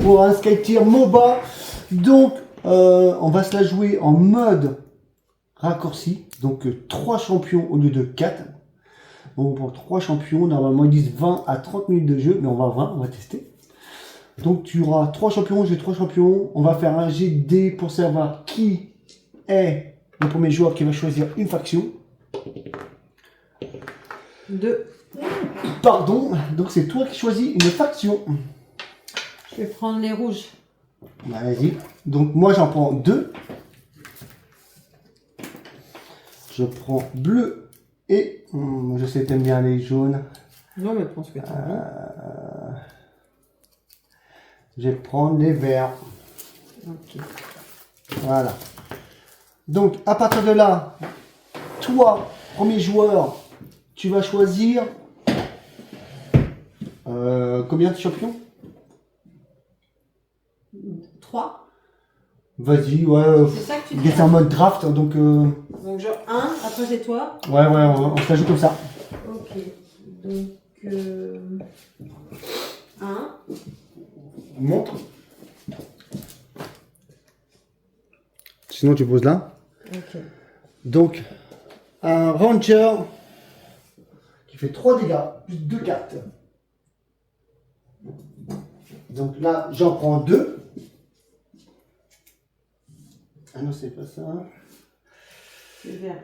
pour un Skytier MOBA. Donc, on va se la jouer en mode raccourci. Donc, 3 champions au lieu de 4. Bon, pour 3 champions, normalement, ils disent 20 à 30 minutes de jeu. Mais on va 20, on va tester. Donc, tu auras 3 champions, j'ai 3 champions. On va faire un GD pour savoir qui est le premier joueur qui va choisir une faction. 2. Pardon, donc c'est toi qui choisis une faction. Je vais prendre les rouges. Bah, vas-y. Donc moi j'en prends 2. Je prends bleu et je sais que t'aimes bien les jaunes. Non, mais pense que tu Je vais prendre les verts. Ok. Voilà. Donc à partir de là, toi, premier joueur, tu vas choisir combien de champions? 3. Vas-y, ouais. C'est ça que tu dis. C'est en mode draft, donc. Donc genre 1, après c'est toi. Ouais, on se la joue comme ça. Ok. Donc 1. Montre. Sinon tu poses là. Ok. Donc, un Ranger qui fait 3 dégâts, plus 2 cartes. Donc là, j'en prends 2. Ah non, c'est pas ça. C'est vert.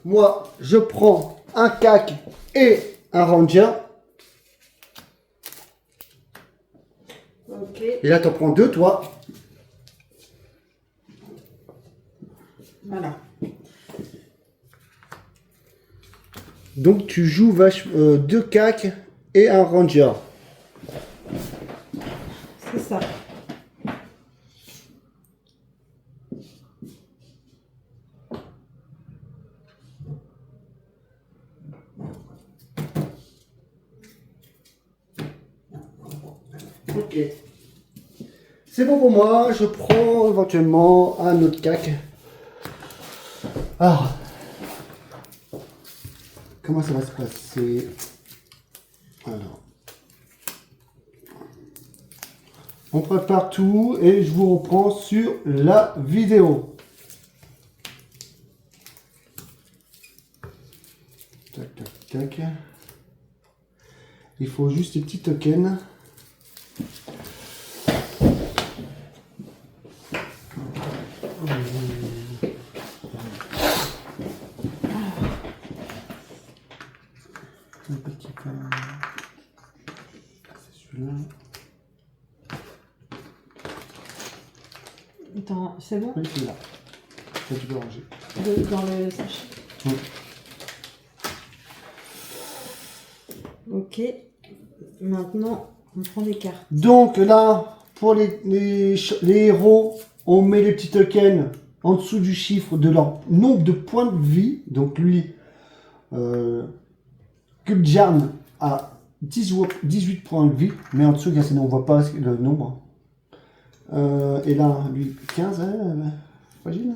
Moi, je prends un CAC et un Ranger. Ok. Et là, tu en prends 2, toi. Voilà. Donc, tu joues 2 CAC et un Ranger. C'est ça. Ok. C'est bon pour moi. Je prends éventuellement un autre CAC. Alors, comment ça va se passer? Alors, on prépare tout et je vous reprends sur la vidéo. Tac, tac, tac. Il faut juste des petits tokens. Un petit peu. C'est celui-là. Attends, c'est bon? Oui, celui-là. Ça, tu peux ranger. Dans le sachet. Oui. Ok. Maintenant, on prend des cartes. Donc là, pour les héros, on met les petits tokens en dessous du chiffre de leur nombre de points de vie. Donc lui, Gul'dan a 18 points de vie, mais en dessous, sinon on ne voit pas le nombre. Et là, lui, 15, fragile.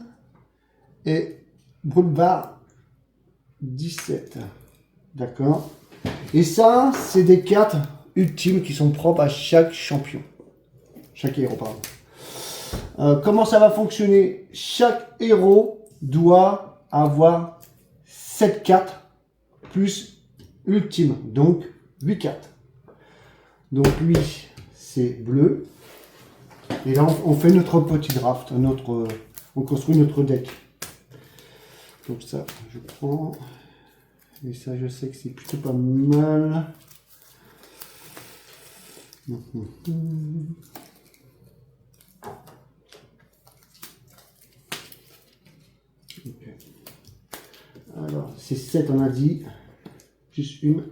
Et Brulbar, 17. D'accord. Et ça, c'est des cartes ultimes qui sont propres à chaque champion. Chaque héros, pardon. Comment ça va fonctionner? Chaque héros doit avoir 7 cartes plus ultime. Donc, 8 cartes. Donc, lui, c'est bleu. Et là, on fait notre petit draft. On construit notre deck. Donc ça, je prends. Et ça, je sais que c'est plutôt pas mal. Okay. Alors, c'est 7, on a dit. Juste une.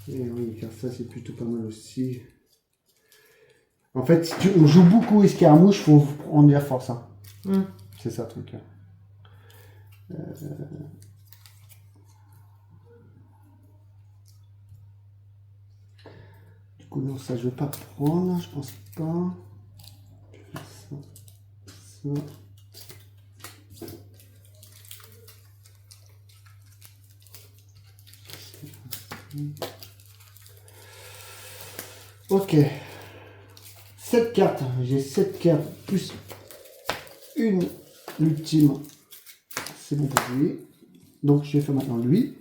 Et oui, car ça c'est plutôt pas mal aussi. En fait, si on joue beaucoup escarmouche, faut prendre de la force. Hein. C'est ça le truc. Du coup, non, ça je vais pas prendre, je pense pas. Ça, ça. Ok. 7 cartes. J'ai 7 cartes plus une ultime. C'est bon pour lui. Donc je vais faire maintenant lui.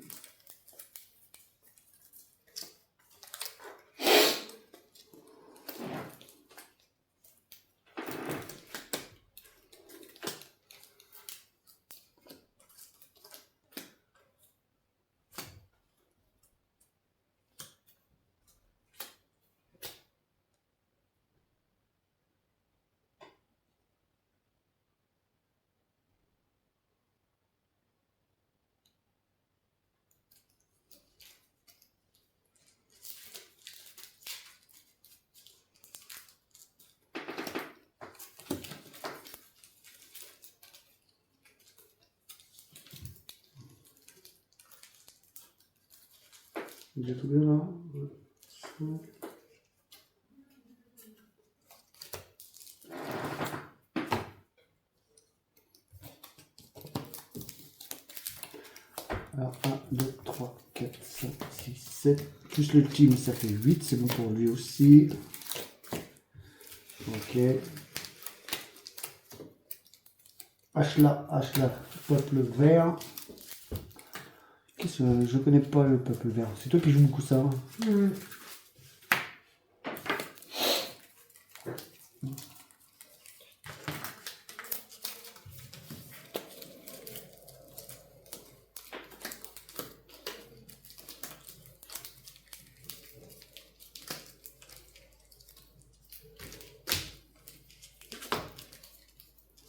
J'ai tout bien là. Alors 1, 2, 3, 4, 5, 6, 7. Plus le team, ça fait 8. C'est bon pour lui aussi. Ok. Ashla, peuple vert. Qu'est-ce que je connais pas le peuple vert. C'est toi qui joues beaucoup ça. Hein.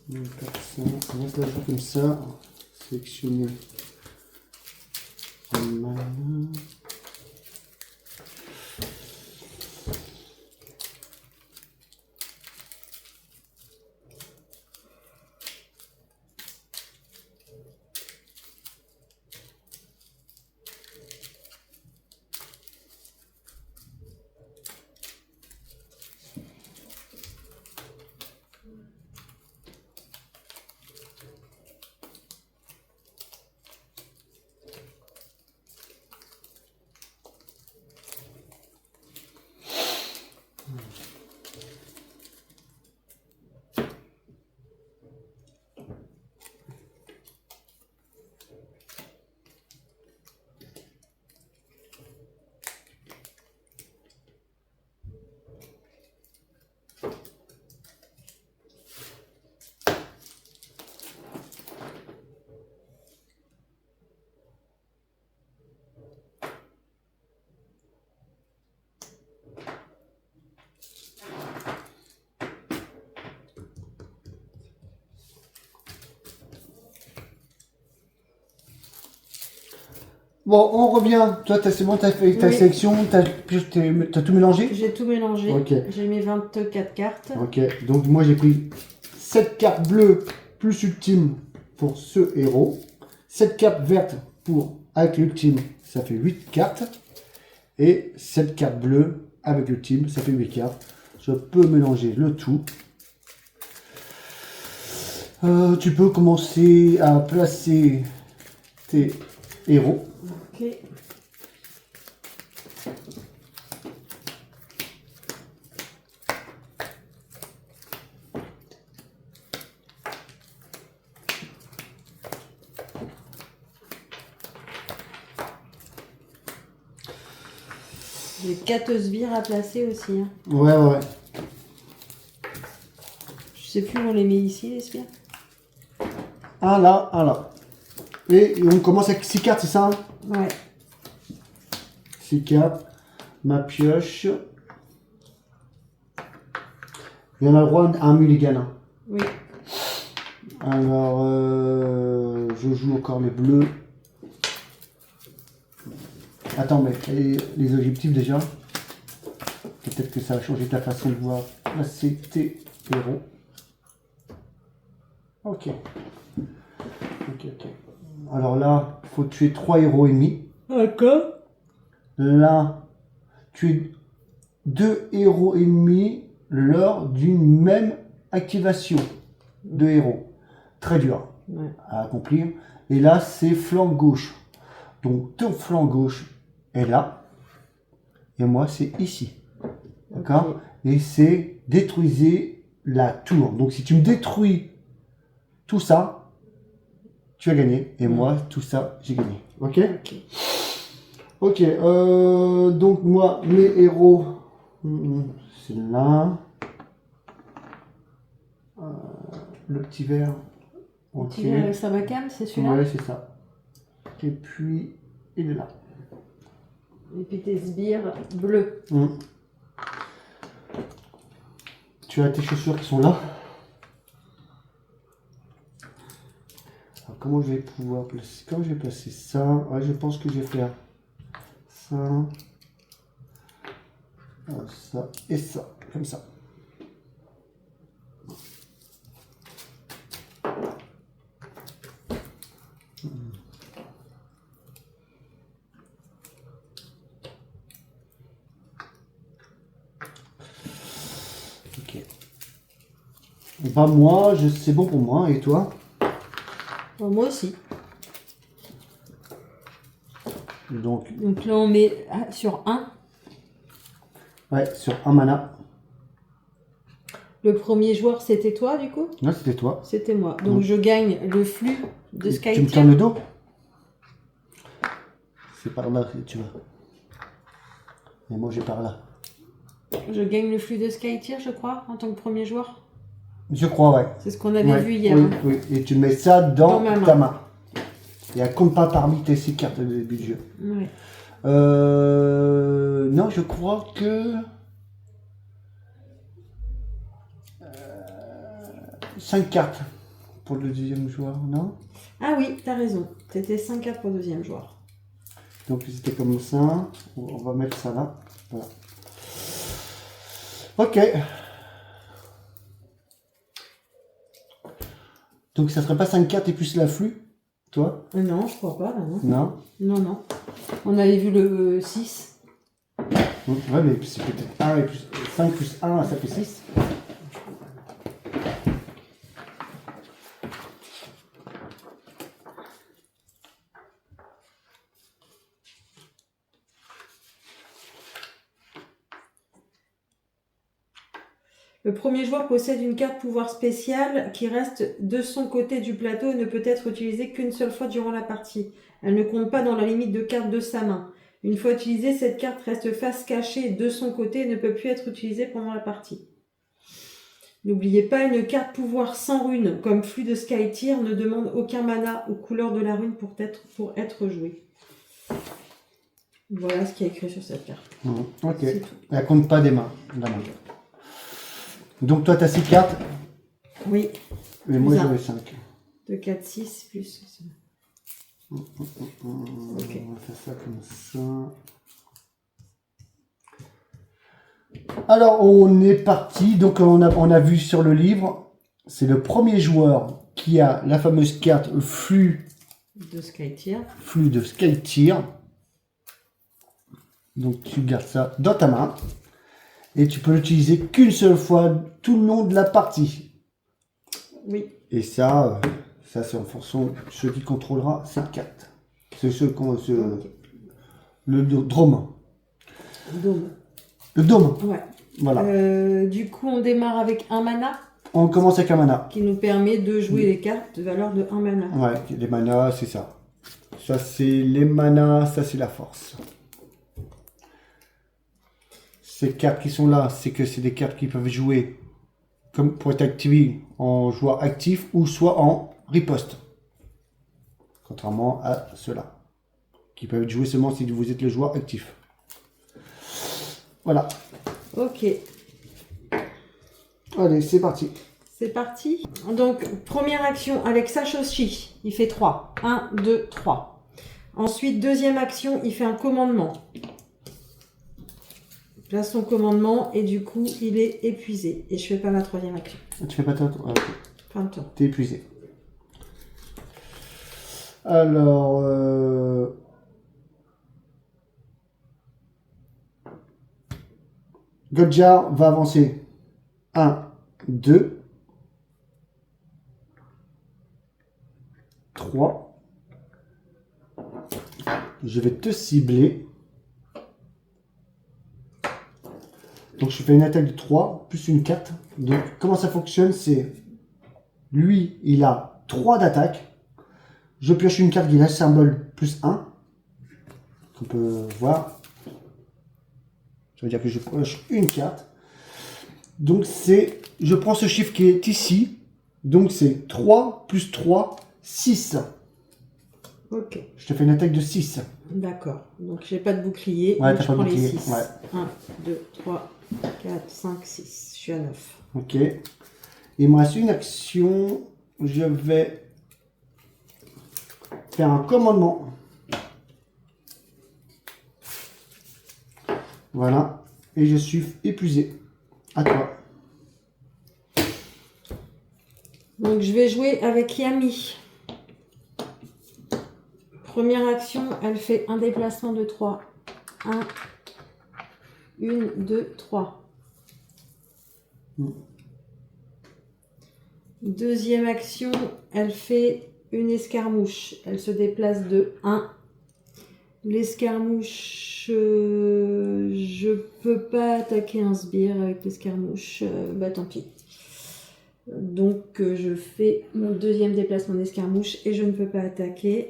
On va faire ça comme ça. Sélectionner. Bon, on revient. Toi, c'est bon, t'as fait ta sélection, t'as tout mélangé? J'ai tout mélangé. Ok. J'ai mis 24 cartes. Ok, donc moi j'ai pris 7 cartes bleues plus ultime pour ce héros. 7 cartes vertes pour avec l'ultime, ça fait 8 cartes. Et 7 cartes bleues avec l'ultime, ça fait 8 cartes. Je peux mélanger le tout. Tu peux commencer à placer tes héros. Ok. J'ai 4 sbires à placer aussi. Hein. Ouais. Je sais plus où on les met ici, les sbires. Un là, un là. Et on commence avec 6 cartes, c'est ça? Ouais. 6 cartes. Ma pioche. Il y en a le droit à un mulligan. Hein. Oui. Alors, je joue encore les bleus. Attends, mais les objectifs déjà. Peut-être que ça va changer ta façon de voir placer tes héros. Ok. Ok, ok. Alors là, il faut tuer 3 héros ennemis. D'accord. Là, tuer 2 héros ennemis lors d'une même activation de héros. Très dur Ouais. à accomplir. Et là, c'est flanc gauche. Donc, ton flanc gauche est là. Et moi, c'est ici. D'accord? Ok. Et c'est détruisez la tour. Donc, si tu me détruis tout ça, tu as gagné. Et moi, tout ça, j'ai gagné. Ok? Ok. Ok. Donc, moi, mes héros, c'est là. Le petit vert. Ok. Tu viens avec Sarbacane, c'est celui-là? Ouais, c'est ça. Et puis, il est là. Et puis tes sbires bleus. Tu as tes chaussures qui sont là. Alors, comment je vais pouvoir placer, comment je vais placer ça? Ouais, je pense que je vais faire ça, ça et ça, comme ça. Ok. Bah moi, c'est bon pour moi. Et toi? Bon, moi aussi. Donc, Donc là, on met sur 1. ouais, sur un mana. Le premier joueur, c'était toi, du coup? Là, c'était toi. C'était moi. Donc je gagne le flux de Tu me Skytier. tournes le dos? C'est par là que tu vas. Et moi, j'ai par là. Je gagne le flux de Skytier, je crois, en tant que premier joueur. Je crois, ouais. C'est ce qu'on avait Ouais, vu hier. oui, hein. oui. Et tu mets ça dans Dans ma ta main. main. Et elle compte pas parmi tes 6 cartes de début de jeu. Ouais. Non, je crois que 5 cartes pour le deuxième joueur, non? Ah oui, t'as raison. C'était 5-4 pour le deuxième joueur. Donc c'était comme ça. On va mettre ça là. Voilà. Ok. Donc ça serait pas 5 cartes et plus l'afflux, toi? Non, je crois pas, là, non. Non. Non, non. On avait vu le 6. Ouais, mais c'est peut-être 1 et plus 5 plus 1, ça fait 6. Le premier joueur possède une carte pouvoir spéciale qui reste de son côté du plateau et ne peut être utilisée qu'une seule fois durant la partie. Elle ne compte pas dans la limite de cartes de sa main. Une fois utilisée, cette carte reste face cachée de son côté et ne peut plus être utilisée pendant la partie. N'oubliez pas, une carte pouvoir sans rune, comme flux de Skytier, ne demande aucun mana ou couleur de la rune pour être jouée. Voilà ce qui est écrit sur cette carte. Ok. C'est tout. Elle compte pas des mains. La main. Donc toi, tu as 6 cartes. Oui, Et moi, Plus un. j'avais 5. 2, 4, 6, plus... On va faire ça comme ça. Alors, on est parti. Donc, on a vu sur le livre, c'est le premier joueur qui a la fameuse carte flux de Skytier. de Skytier. Donc, tu gardes ça dans ta main. Et tu peux l'utiliser qu'une seule fois tout le long de la partie. Oui. Et ça c'est en fonction de celui qui contrôlera cette carte. C'est le drôme. Dôme. Le dôme. Ouais. Voilà. Du coup, on démarre avec un mana On commence avec un mana. qui nous permet de jouer les cartes de valeur de 1 mana. Ouais, les manas, c'est ça. Ça, c'est les manas, ça, c'est la force. Ces cartes qui sont là, c'est que c'est des cartes qui peuvent jouer comme pour être activées en joueur actif ou soit en riposte. Contrairement à ceux-là, qui peuvent être joués seulement si vous êtes le joueur actif. Voilà. Ok, Allez, c'est parti. c'est parti. Donc, première action avec Sashoshi, il fait 3. 1, 2, 3. Ensuite, deuxième action, il fait un commandement. Il place son commandement et du coup, il est épuisé. Et je fais pas ma troisième action. Tu fais pas toi. Fin de tour. T'es épuisé. Alors, Godjar va avancer 1, 2, 3. Je vais te cibler. Donc je fais une attaque de 3 plus une 4. Donc comment ça fonctionne, c'est lui, il a 3 d'attaque. Je pioche une carte qui a le symbole plus 1. On peut voir. Ça veut dire que je pioche une carte. Donc c'est, je prends ce chiffre qui est ici. Donc c'est 3 plus 3, 6. Ok. Je te fais une attaque de 6. D'accord. Donc j'ai pas de bouclier. Ouais, donc t'as je pas de prends les bouclier, 6. ouais. 1, 2, 3, 4, 5, 6. Je suis à 9. Ok. Il me reste une action. Je vais faire un commandement. Voilà. Et je suis épuisé. À toi. Donc je vais jouer avec Yami. Première action, elle fait un déplacement de 3. 1, 2, 3. Deuxième action, elle fait une escarmouche. Elle se déplace de 1. L'escarmouche, je peux pas attaquer un sbire avec l'escarmouche. Bah tant pis. Donc je fais mon deuxième déplacement d'escarmouche et je ne peux pas attaquer.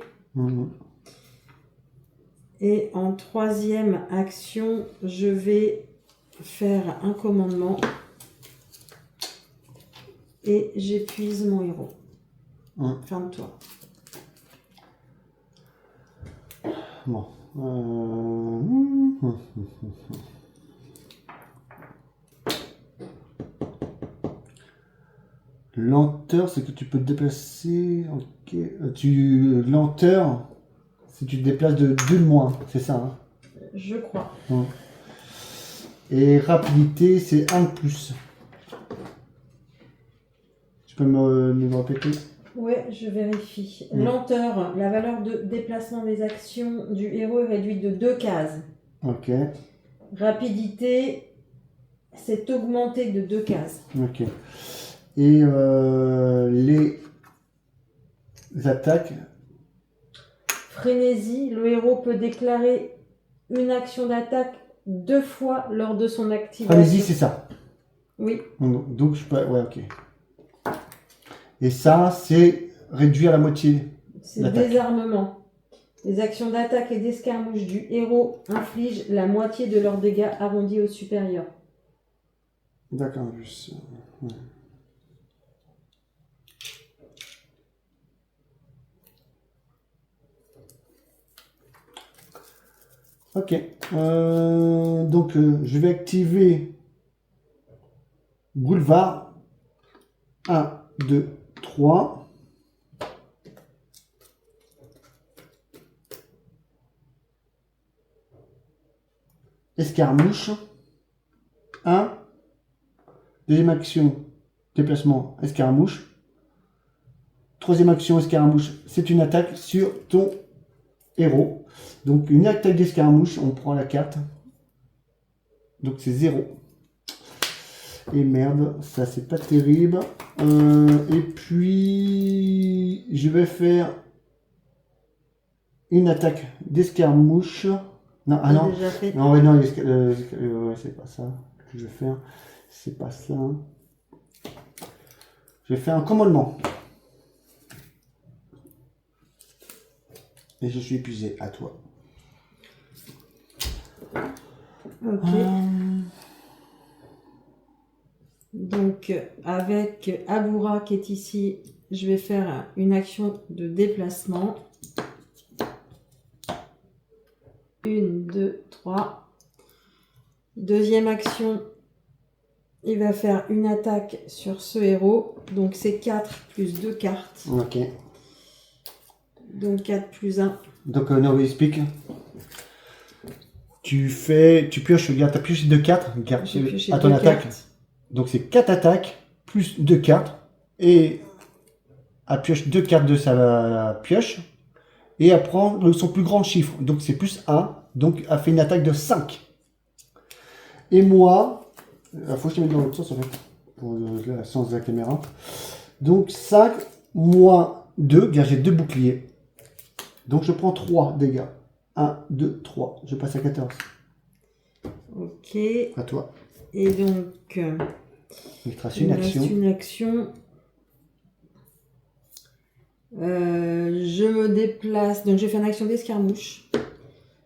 Et en troisième action, je vais faire un commandement et j'épuise mon héros. Fin de tour. Bon. Lenteur, c'est que tu peux te déplacer. Ok. Lenteur, si tu te déplaces de 2 de moins, c'est ça. Hein. Je crois. Et rapidité, c'est 1 de plus. Tu peux me répéter? Ouais, je vérifie. Lenteur, la valeur de déplacement des actions du héros est réduite de 2 cases. Ok. Rapidité, c'est augmenté de 2 cases. Ok. Et les attaques. Frénésie, le héros peut déclarer une action d'attaque 2 fois lors de son activation. Frénésie, c'est ça. Oui. Donc je peux. Ouais, ok. Et ça, c'est réduire la moitié. C'est désarmement. Les actions d'attaque et d'escarmouche du héros infligent la moitié de leurs dégâts arrondis au supérieur. D'accord, juste. Ouais. Ok. Donc, je vais activer Boulevard. 1, 2, 3. Escarmouche. 1. Deuxième action, déplacement, escarmouche. Troisième action, escarmouche, c'est une attaque sur ton héros. Donc une attaque d'escarmouche, on prend la carte. Donc c'est 0. Et merde, ça c'est pas terrible. Et puis je vais faire une attaque d'escarmouche. Non, ah non. Non, ouais, non, ouais, c'est pas ça que je vais faire. C'est pas ça. Je vais faire un commandement. Et je suis épuisé. À toi. Ok. Donc, avec Aboura qui est ici, je vais faire une action de déplacement. 1, 2, 3. Deuxième action, il va faire une attaque sur ce héros. Donc, c'est 4 plus 2 cartes. Ok. Donc, 4 plus 1. Donc, no explique. Tu pioches, regarde, tu as pioché 2 cartes à ton attaque. Cartes. Donc, c'est 4 attaques plus 2 cartes. Et elle pioche 2 cartes de sa pioche. et elle prend son plus grand chiffre. Donc c'est plus 1. Donc elle fait une attaque de 5. Et moi, il faut que je te mette dans l'autre sens en fait, pour le sens de la caméra. Donc 5 moins 2, bien j'ai 2 boucliers. Donc je prends 3 dégâts. 1, 2, 3. Je passe à 14. Ok. À toi. Et donc, Il te reste il une me reste action. une action. Je me déplace, donc je vais faire une action d'escarmouche.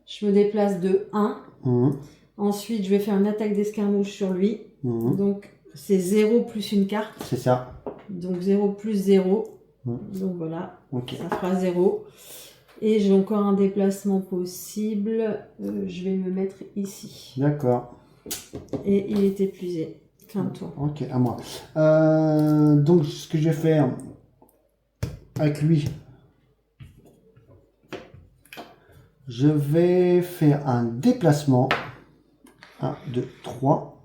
Je me déplace de 1. Ensuite, je vais faire une attaque d'escarmouche sur lui. Donc, c'est 0 plus une carte. C'est ça. Donc, 0 plus 0. Donc, voilà. Ok. Ça fera 0. Et j'ai encore un déplacement possible. Je vais me mettre ici. D'accord. Et il est épuisé. Fin de tour. Ok, à moi. Donc, ce que je vais faire avec lui, je vais faire un déplacement. 1, 2, 3.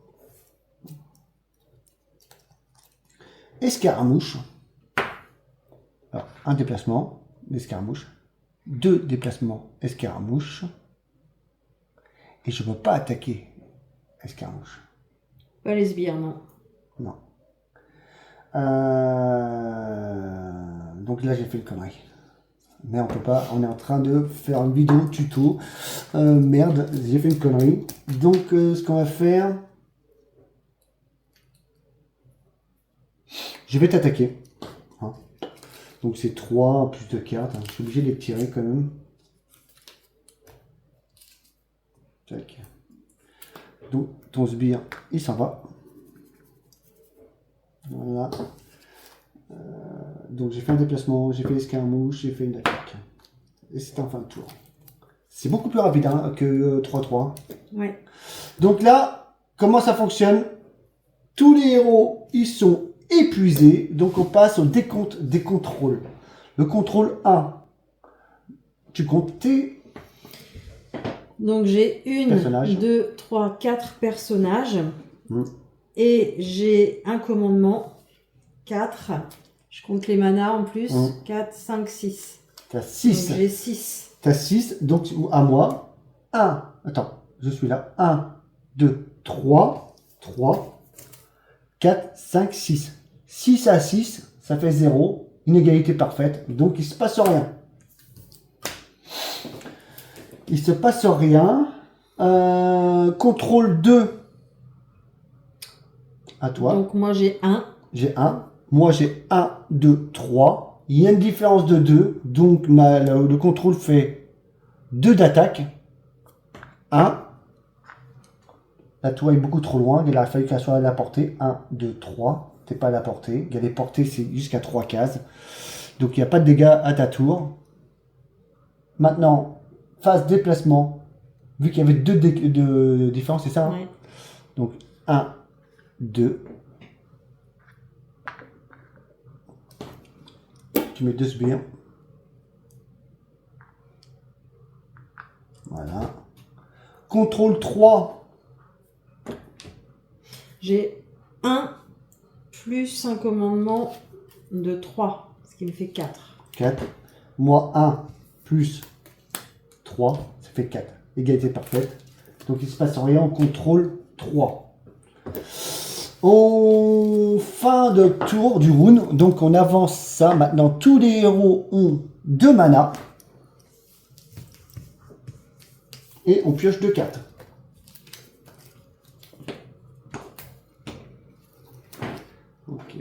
Escaramouche. Alors, un déplacement, escaramouche. 2 déplacements, escaramouche. Et je ne peux pas attaquer escaramouche. Pas les sbires, non. Non. Donc là, j'ai fait une connerie. Mais on peut pas, on est en train de faire une vidéo tuto. Merde, j'ai fait une connerie. Donc, ce qu'on va faire... Je vais t'attaquer. Hein. Donc, c'est 3 en plus de cartes. Hein. Je suis obligé de les tirer quand même. Tac. Donc, ton sbire, il s'en va. Voilà. Donc, j'ai fait un déplacement, j'ai fait l'escarmouche, j'ai fait une attaque. Et c'est en fin de tour. C'est beaucoup plus rapide hein, que 3-3. Ouais. Donc là, comment ça fonctionne? Tous les héros, ils sont épuisés. Donc, on passe au décompte des contrôles. Le contrôle 1. Tu comptes tes... Donc j'ai 1, Personnage. 2, 3, 4 personnages. Et j'ai un commandement. 4. Je compte les manas en plus. 4, 5, 6. Tu as 6. Donc j'ai 6. Tu as 6. Donc à moi. 1. Attends, je suis là. 1, 2, 3. 3, 4, 5, 6. 6 à 6, ça fait 0. Inégalité parfaite. Donc il ne se passe rien. Il se passe rien. Contrôle 2. À toi. Donc moi j'ai 1. J'ai 1. Moi j'ai 1, 2, 3. Il y a une différence de 2. Donc le contrôle fait 2 d'attaque. 1. La tour est beaucoup trop loin. Il a fallu qu'elle soit à la portée. 1, 2, 3. T'es pas à la portée. Il y a des portées, c'est jusqu'à 3 cases. Donc il n'y a pas de dégâts à ta tour. Maintenant, phase déplacement. Vu qu'il y avait 2 de différence, c'est ça hein Ouais. Donc 1, 2. Tu mets 2 sbires. Voilà. Contrôle 3. J'ai 1 plus un commandement de 3. Ce qui me fait 4. 4. Moi 1 plus 3. Ça fait 4. Égalité parfaite. Donc il ne se passe rien. On contrôle 3. En fin de tour du round. Donc on avance ça. Maintenant tous les héros ont 2 mana. Et on pioche 2 cartes. Ok.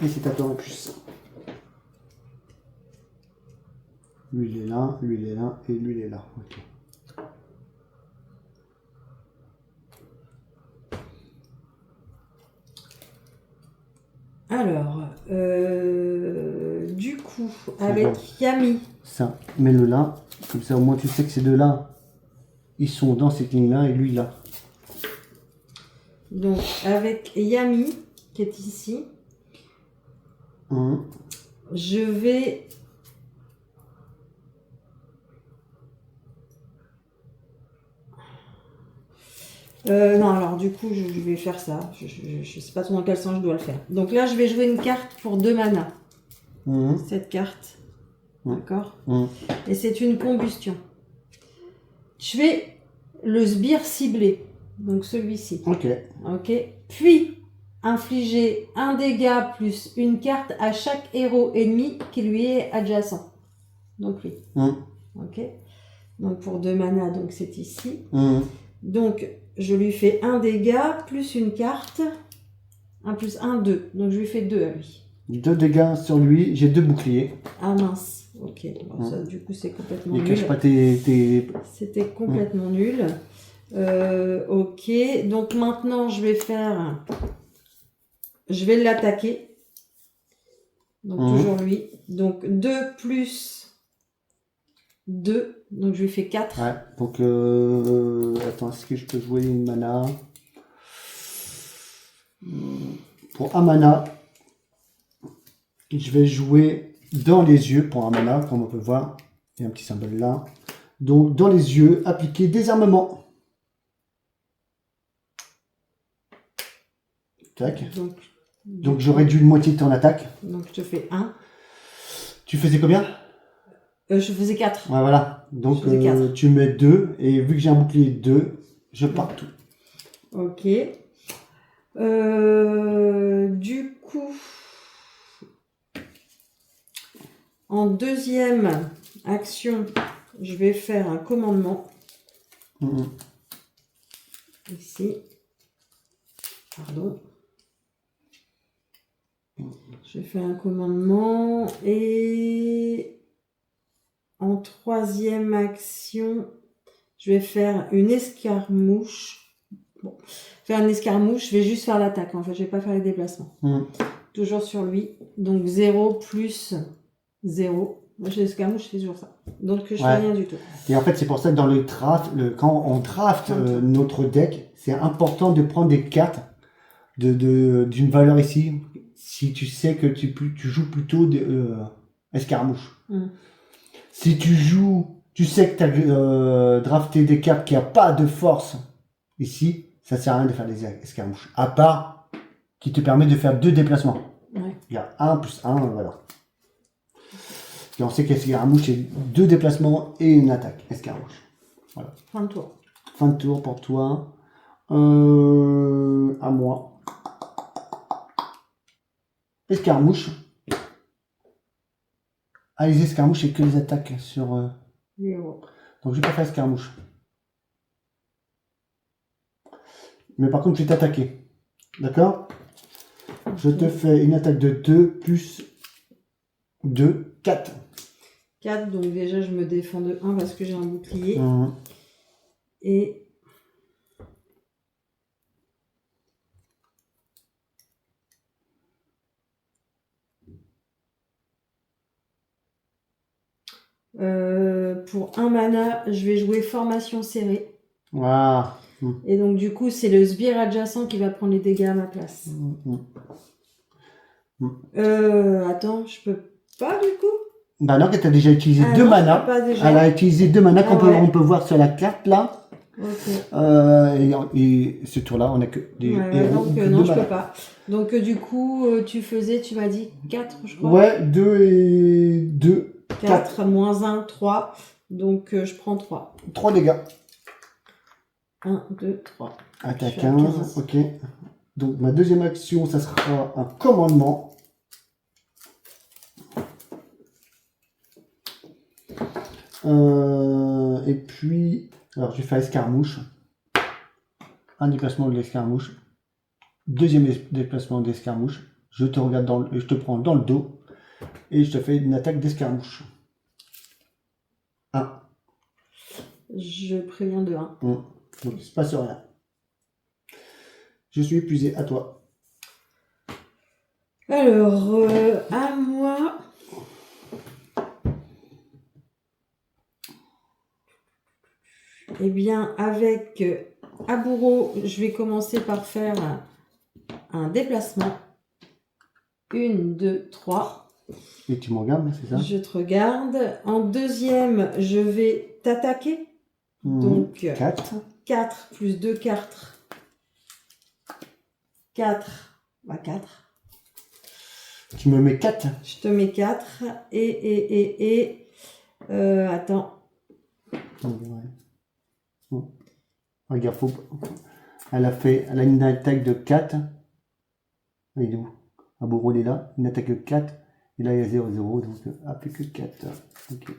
Et c'est à toi en plus. Lui il est là, lui il est là, et lui il est là. Ok. Alors, du coup, avec Yami. Ça, mets-le là. Comme ça au moins tu sais que ces deux-là, ils sont dans cette ligne-là et lui là. Donc, avec Yami, qui est ici, je vais... Non, alors du coup, je vais faire ça. Je sais pas trop dans quel sens je dois le faire. Donc là, je vais jouer une carte pour 2 manas. Mhm. Cette carte. Mhm. D'accord. Mhm. Et c'est une combustion. Je fais le sbire ciblé. Donc celui-ci. Ok. Ok. Puis, infliger un dégât plus une carte à chaque héros ennemi qui lui est adjacent. Donc lui. Mhm. Ok. Donc pour 2 manas, donc c'est ici. Mhm. Donc je lui fais un dégât plus une carte. 1 plus 1, 2. Donc je lui fais 2 à lui. 2 dégâts sur lui, j'ai 2 boucliers. Ah mince. Ok. Bon, ça, du coup, c'est complètement Il nul. cache pas tes... C'était complètement nul. Ok. Donc maintenant, je vais faire... Je vais l'attaquer. Donc toujours lui. Donc 2 plus 2. Donc je lui fais 4. Ouais, donc attends, est-ce que je peux jouer une mana? Pour un mana, je vais jouer dans les yeux pour un mana, comme on peut voir. Il y a un petit symbole là. Donc dans les yeux, appliquer désarmement. Tac. Donc je réduis de moitié de ton attaque. Donc je te fais 1. Tu faisais combien? Je faisais 4. Ouais, voilà. Donc Je faisais 4. tu mets 2. Et vu que j'ai un bouclier 2, je pars tout. Ok. Du coup, en deuxième action, je vais faire un commandement. Mhm. Ici. Pardon. Je fais un commandement et en troisième action, je vais faire une escarmouche. Bon, faire une escarmouche, je vais juste faire l'attaque. En fait, je vais pas faire les déplacements. Mhm. Toujours sur lui. Donc 0 plus 0. Moi, j'ai l'escarmouche, je fais toujours ça. Donc je fais rien du tout. Et en fait, c'est pour ça que dans le draft, quand on draft notre deck, c'est important de prendre des cartes d'une valeur ici. Si tu sais que tu joues plutôt escarmouche. Si tu sais que tu as drafté des cartes qui n'ont pas de force ici, ça sert à rien de faire des escarmouches. À part qui te permet de faire 2 déplacements. Ouais. Il y a 1 plus 1, voilà. Et on sait qu'escarmouche, c'est 2 déplacements et une attaque. Escarmouche. Voilà. Fin de tour. Fin de tour pour toi. À moi. Escarmouche. Ah, les escarmouches, c'est que les attaques sur... Donc, je vais pas faire escarmouche. Mais par contre, je vais t'attaquer. D'accord? Je te fais une attaque de 2 plus 2, 4. 4, donc déjà je me défends de 1 parce que j'ai un bouclier. Et pour un mana, je vais jouer formation serrée. Waouh. Et donc du coup, c'est le sbire adjacent qui va prendre les dégâts à ma place. Attends, je peux pas du coup? Bah non, tu as déjà utilisé 2 manas. Elle a utilisé 2 manas on peut voir sur la carte là. Ok. Et ce tour-là, on a que des héros. Donc non, je peux pas. Donc du coup, tu m'as dit 4, je crois. Ouais, 2 et 2. 4 moins 1, 3. Donc je prends 3. 3 dégâts. 1, 2, 3. Attaque 15, ok. Donc ma deuxième action, ça sera un commandement. Et puis, alors je vais faire escarmouche. Un déplacement de l'escarmouche. Deuxième déplacement d'escarmouche. Je te regarde je te prends dans le dos. Et je te fais une attaque d'escarmouche. 1. Je préviens de 1. Donc il ne se passe rien. Je suis épuisé, à toi. Alors, à moi. Eh bien, avec Aburo, je vais commencer par faire un déplacement. 1, 2, 3. Et tu me regardes, c'est ça? Je te regarde. En deuxième, je vais t'attaquer. Donc 4. 4 plus 2 cartes. 4. Bah 4. Tu me mets 4. Je te mets 4. Attends. Regarde, elle a une attaque de 4. Il est où? Ah bon, il est là. Une attaque de 4. Et là, il y a 0-0. Donc, plus que 4. Ok.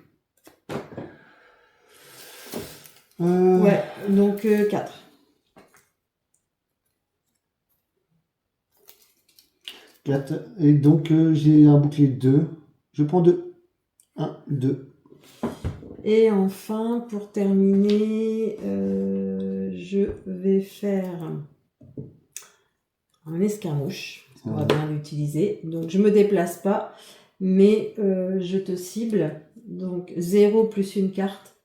Ouais, donc 4. 4. Et donc, j'ai un bouclier 2. Je prends 2. 1, 2. Et enfin, pour terminer, je vais faire un escarmouche. Parce qu'on va bien l'utiliser. Donc, je me déplace pas, mais je te cible. Donc, 0 plus une carte.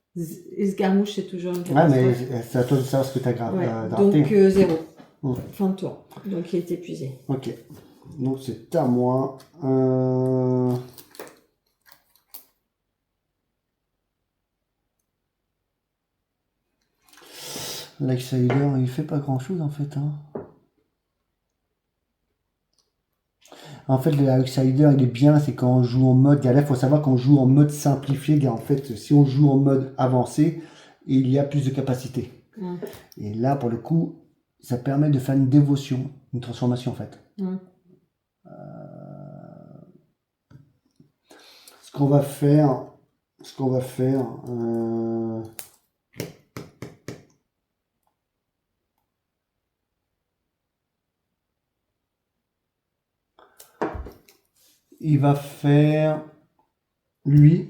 Escarmouche, c'est toujours une Ah, mais catastrophe. c'est à toi de savoir ce que tu as Ouais, drafté. donc 0. Mm. Fin de tour. Donc, il est épuisé. Ok. Donc, c'est à moi. L'Outsider, il fait pas grand chose en fait. Hein. En fait, l'Outsider, il est bien, c'est quand on joue en mode. Là, il faut savoir qu'on joue en mode simplifié. En fait, si on joue en mode avancé, il y a plus de capacité. Mm. Et là, pour le coup, ça permet de faire une dévotion, une transformation en fait. Mm. Ce qu'on va faire, il va faire lui,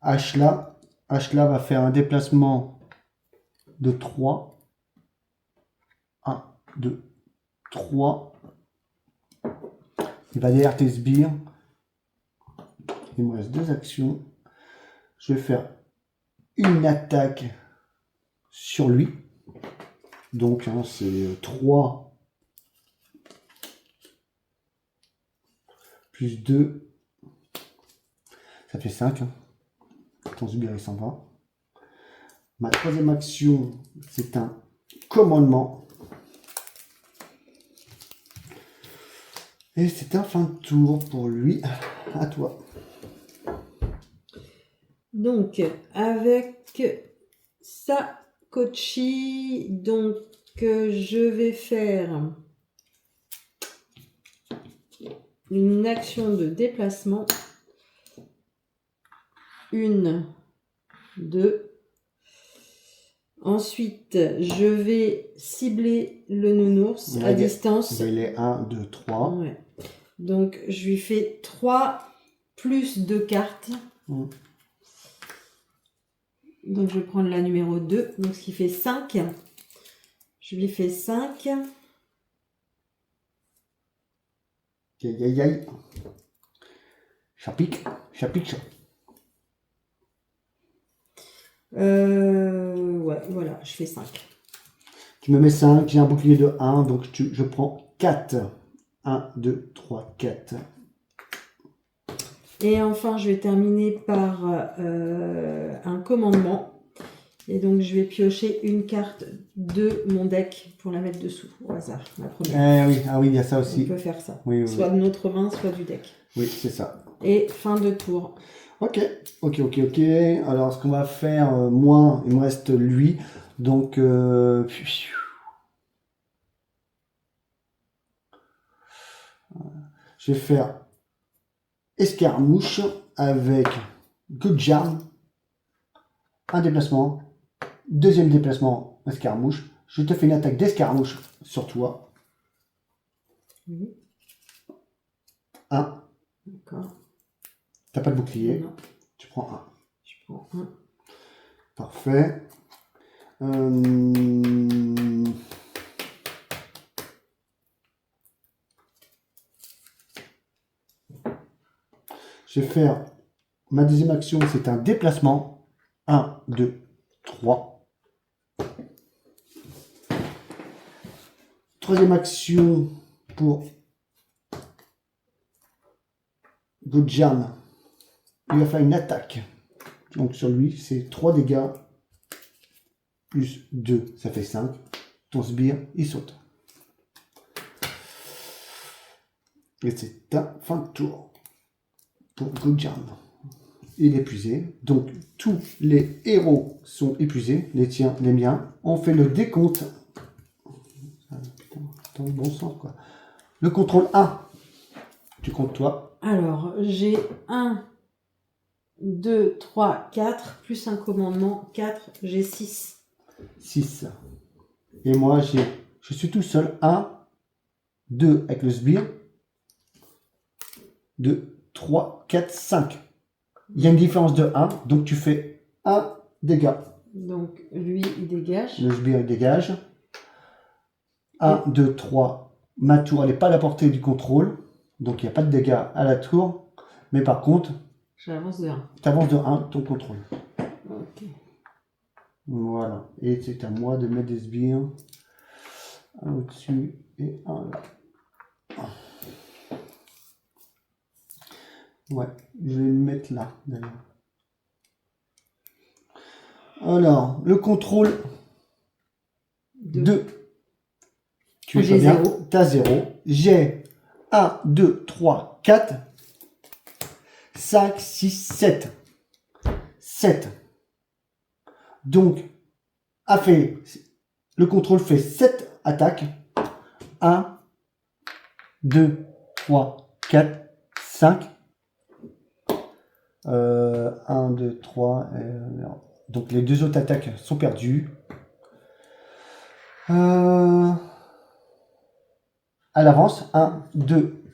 Ashla va faire un déplacement de 3. 1, 2, 3. Il va derrière tes sbires. Il me reste 2 actions. Je vais faire une attaque sur lui. Donc, hein, c'est 3 plus 2. Ça fait 5. Hein. Ton sbire, il s'en va. Ma troisième action, c'est un commandement. Et c'est un fin de tour pour lui. À toi. Donc, avec Sakochi, donc je vais faire une action de déplacement. 1, 2. Ensuite, je vais cibler le nounours à distance. Il est 1, 2, 3. Ouais. Donc, je lui fais 3 plus 2 cartes. Donc, je vais prendre la numéro 2, donc ce qui fait 5. Je lui fais 5. Aïe, aïe, aïe. Chapique. Ouais, voilà, je fais 5. Tu me mets 5, j'ai un bouclier de 1, donc je prends 4. 1, 2, 3, 4. Et enfin, je vais terminer par un commandement. Et donc, je vais piocher une carte de mon deck pour la mettre dessous, au hasard, la première. Oui, il y a ça aussi. On peut faire ça. Oui, soit de notre main, soit du deck. Oui, c'est ça. Et fin de tour. Ok. Alors, ce qu'on va faire, moi, il me reste lui. Donc, je vais faire escarmouche avec Gudjarn. Un déplacement. Deuxième déplacement, escarmouche. Je te fais une attaque d'escarmouche sur toi. Oui. 1. D'accord. T'as pas de bouclier. Non. Tu prends 1. Je prends 1. Parfait. Je vais faire ma deuxième action, c'est un déplacement. 1, 2, 3. Troisième action pour Gudjarn. Il va faire une attaque Donc sur lui, c'est 3 dégâts plus 2, ça fait 5. Ton sbire, il saute. Et c'est ta fin de tour pour Gojan. Il est épuisé. Donc tous les héros sont épuisés, les tiens, les miens. On fait le décompte. Ah, putain, dans le bon sens quoi. Le contrôle 1. Tu comptes toi. Alors, j'ai 1, 2, 3, 4, plus un commandement, 4, j'ai 6. 6. Et moi, je suis tout seul. 1, 2 avec le sbire. 2, 3, 4, 5. Il y a une différence de 1, donc tu fais 1 dégât. Donc, lui, il dégage. Le sbire, il dégage. 1, 2, 3. Ma tour, elle n'est pas à la portée du contrôle. Donc, il n'y a pas de dégâts à la tour. Mais par contre, J'avance de 1. tu avances de 1 ton contrôle. Ok. Voilà. Et c'est à moi de mettre des sbires. Un au-dessus et un là. Ouais, je vais le mettre là, d'ailleurs. Alors, le contrôle 2. Tu J'ai es bien, 0. tu as 0. J'ai 1, 2, 3, 4, 5, 6, 7. 7. Donc, le contrôle fait 7 attaques. 1, 2, 3, 4, 5. 1, 2, 3. Donc les deux autres attaques sont perdues. À l'avance. 1, 2,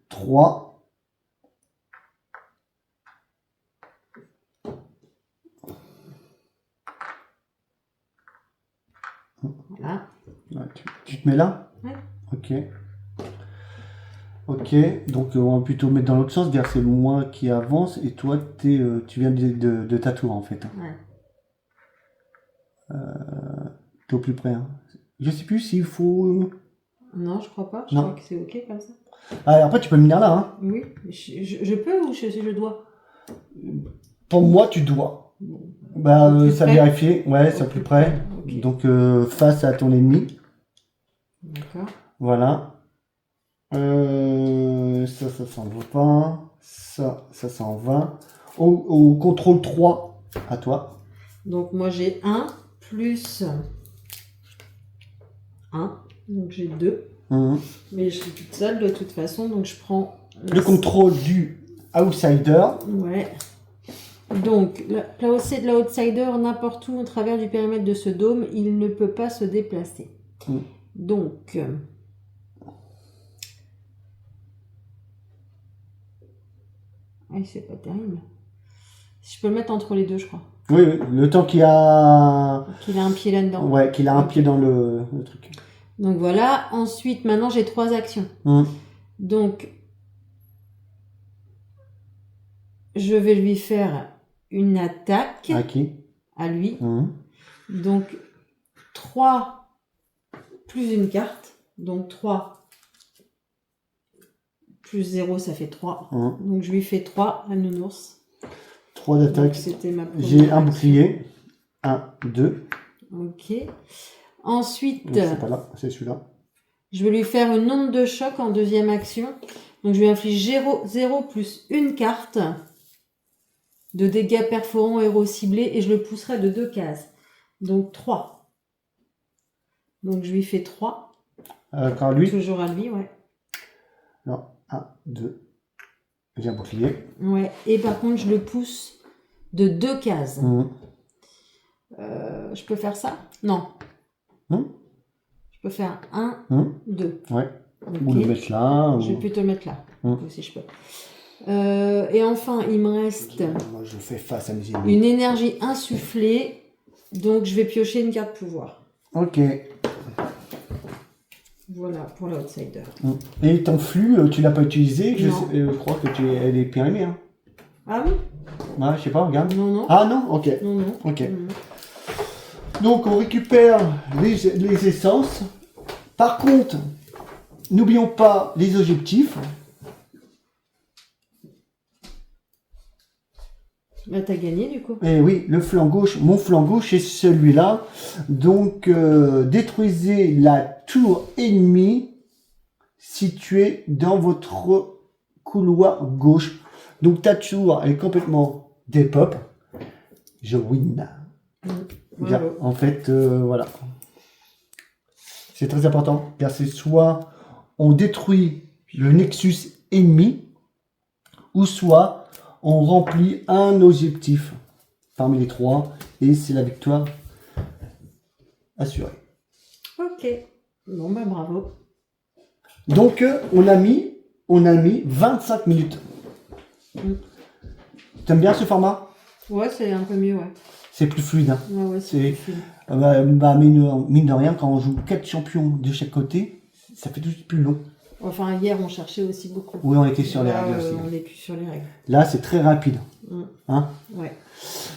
3. Voilà. Ouais, tu te mets là? Ouais. Ok. Ok, donc on va plutôt mettre dans l'autre sens, c'est moi qui avance et toi tu viens de ta tour en fait. Ouais. T'es au plus près. Hein. Je sais plus s'il faut. Non, je crois pas. Je Non. crois que c'est ok comme ça. Ah, après tu peux me venir là. Hein. Oui. Je peux ou je dois? Pour moi tu dois. Bon. Bah Au plus ça près. vérifier. Ouais, c'est Au au plus plus près. près, ok. Donc face à ton ennemi. D'accord. Voilà. Ça s'en va pas. Ça s'en va. Au contrôle 3, à toi. Donc moi j'ai 1 plus 1. Donc j'ai 2. Mhm. Mais je suis toute seule de toute façon. Donc je prends... Le contrôle du outsider. Ouais. Donc, placé de l'outsider n'importe où au travers du périmètre de ce dôme, il ne peut pas se déplacer. Mm. Donc, c'est pas terrible. Je peux le mettre entre les deux, je crois. Oui, oui, le temps qu'il a... Qu'il a un pied là-dedans. Ouais, qu'il a un Ok. pied dans le truc. Donc voilà. Ensuite, maintenant j'ai 3 actions. Mm. Donc, je vais lui faire une attaque À qui? à lui. Mm. Donc, 3 plus une carte. Donc, 3 plus 0, ça fait 3. Mm. Donc, je lui fais 3 à nounours. 3 Donc, d'attaque. c'était ma première J'ai un action. bouclier. 1, 2. Ok. Ensuite, C'est pas là, c'est celui-là. je vais lui faire une onde de choc en deuxième action. Donc, je lui inflige 0 plus une carte de dégâts perforants héros ciblés et je le pousserai de 2 cases. Donc, 3. Donc, je lui fais 3. Quand lui. Toujours à lui, ouais. Non, 1, 2. J'ai un bouclier. Ouais. Et par contre, je le pousse de 2 cases. Mm. Je peux faire ça? Non. Mm. Je peux faire 1, Mm. 2. Ouais. Ok. Ou le mettre là. Je vais Ou... plutôt le mettre là, Mm. si je peux. Et enfin, il me reste Moi, je fais face à mes ennemis. une énergie insufflée. Donc, je vais piocher une carte pouvoir. Ok. Voilà, pour l'outsider. Mm. Et ton flux, tu l'as pas utilisé? Non. Je crois que elle est périmée. Hein. Ah oui? Ouais, je sais pas, regarde. Non, non. Ah non? Ok. Non, non. Ok. Non. Donc on récupère les essences. Par contre, n'oublions pas les objectifs. Bah, t'as gagné du coup. Et oui, le flanc gauche, mon flanc gauche est celui-là. Donc, détruisez la tour ennemie située dans votre couloir gauche. Donc, ta tour est complètement dépop. Je win. Bien, Bravo. en fait, voilà. C'est très important, car c'est soit on détruit le nexus ennemi, ou soit on remplit un objectif parmi les trois, et c'est la victoire assurée. Ok. Bon bah bravo. Donc, on a mis 25 minutes. T'aimes bien ce format? Ouais, c'est un peu mieux, ouais. C'est plus fluide. Hein. Ouais, C'est- c'est plus fluide. Mine de rien, quand on joue 4 champions de chaque côté, ça fait tout de suite plus long. Enfin, hier, on cherchait aussi beaucoup. Oui, on était sur les Là, règles aussi. on est plus sur les règles. Là, c'est très rapide. Mm. Hein? Ouais.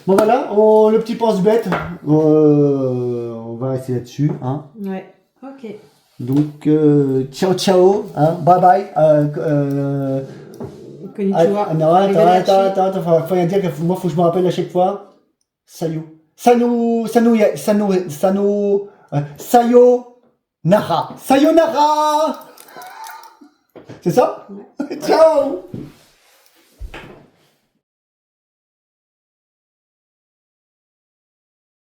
Bon, voilà, le petit pense-bête. On va rester là-dessus. Hein? Ouais. Ok. Donc, ciao, ciao. Hein? Bye bye. Konnichiwa. Non, attends, faut rien dire que moi, faut que je me rappelle à chaque fois. Sayo. Sayonara. C'est ça? Ouais. Ciao!